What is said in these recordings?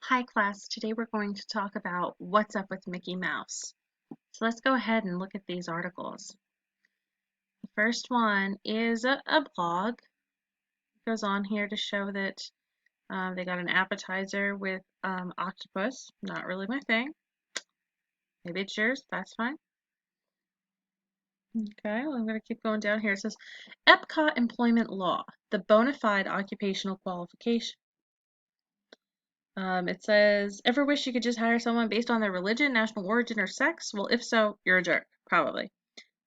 Hi class, today we're going to talk about what's up with Mickey Mouse. So let's go ahead and look at these articles. The first one is a blog. It goes on here to show that they got an appetizer with octopus. Not really my thing. Maybe it's yours, that's fine. Okay, well, I'm going to keep going down here. It says Epcot Employment Law, the bona fide occupational qualification. It says, ever wish you could just hire someone based on their religion, national origin, or sex? Well, if so, you're a jerk, probably.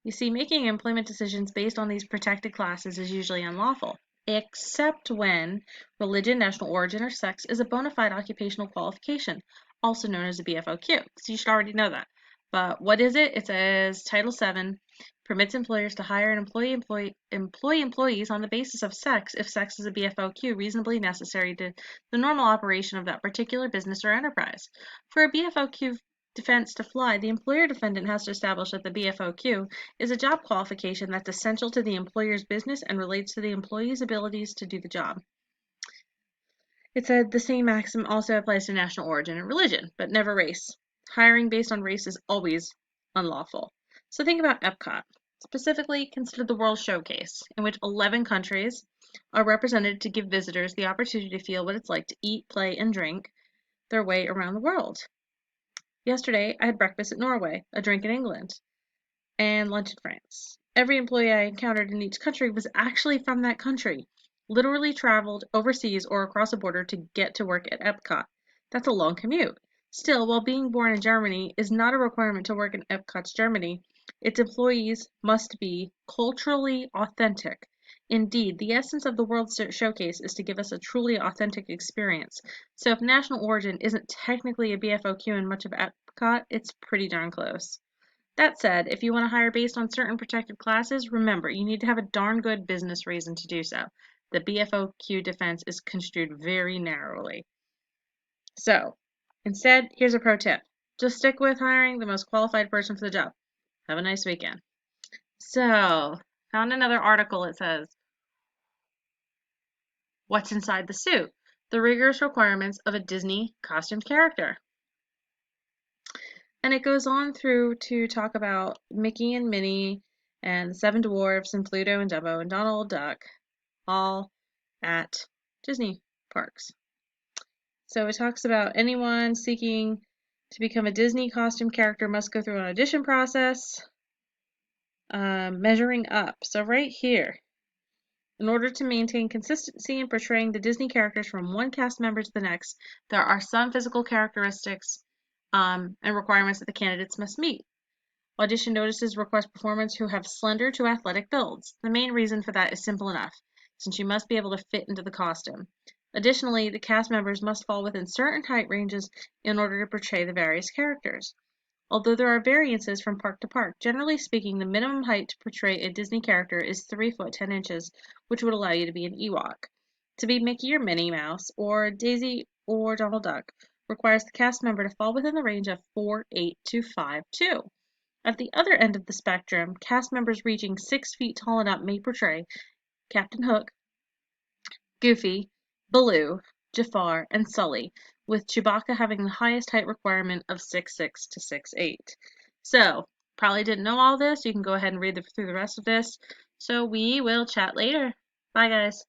You see, making employment decisions based on these protected classes is usually unlawful, except when religion, national origin, or sex is a bona fide occupational qualification, also known as a BFOQ. So you should already know that. But what is it? It says Title VII permits employers to hire and employ employees on the basis of sex if sex is a BFOQ reasonably necessary to the normal operation of that particular business or enterprise. For a BFOQ defense to fly, the employer defendant has to establish that the BFOQ is a job qualification that's essential to the employer's business and relates to the employee's abilities to do the job. It said the same maxim also applies to national origin and religion, but never race. Hiring based on race is always unlawful. So think about Epcot. Specifically, consider the World Showcase, in which 11 countries are represented to give visitors the opportunity to feel what it's like to eat, play, and drink their way around the world. Yesterday, I had breakfast at Norway, a drink in England, and lunch in France. Every employee I encountered in each country was actually from that country, literally traveled overseas or across a border to get to work at Epcot. That's a long commute. Still, while being born in Germany is not a requirement to work in Epcot's Germany, its employees must be culturally authentic. Indeed, the essence of the World Showcase is to give us a truly authentic experience. So if national origin isn't technically a BFOQ in much of Epcot, it's pretty darn close. That said, if you want to hire based on certain protected classes, remember, you need to have a darn good business reason to do so. The BFOQ defense is construed very narrowly. So, instead, here's a pro tip. Just stick with hiring the most qualified person for the job. Have a nice weekend. So, found another article. It says, what's inside the suit? The rigorous requirements of a Disney costumed character. And it goes on through to talk about Mickey and Minnie and the Seven Dwarfs and Pluto and Dumbo and Donald Duck all at Disney parks. So it talks about anyone seeking to become a Disney costume character must go through an audition process, measuring up. So right here, in order to maintain consistency in portraying the Disney characters from one cast member to the next, there are some physical characteristics and requirements that the candidates must meet. Audition notices request performers who have slender to athletic builds. The main reason for that is simple enough, since you must be able to fit into the costume. Additionally, the cast members must fall within certain height ranges in order to portray the various characters. Although there are variances from park to park, generally speaking, the minimum height to portray a Disney character is 3 foot 10 inches, which would allow you to be an Ewok. To be Mickey or Minnie Mouse, or Daisy or Donald Duck, requires the cast member to fall within the range of 4'8" to 5'2". At the other end of the spectrum, cast members reaching 6 feet tall and up may portray Captain Hook, Goofy, Baloo, Jafar, and Sully, with Chewbacca having the highest height requirement of 6'6" to 6'8". So, probably didn't know all this. You can go ahead and read through the rest of this. So we will chat later. Bye, guys.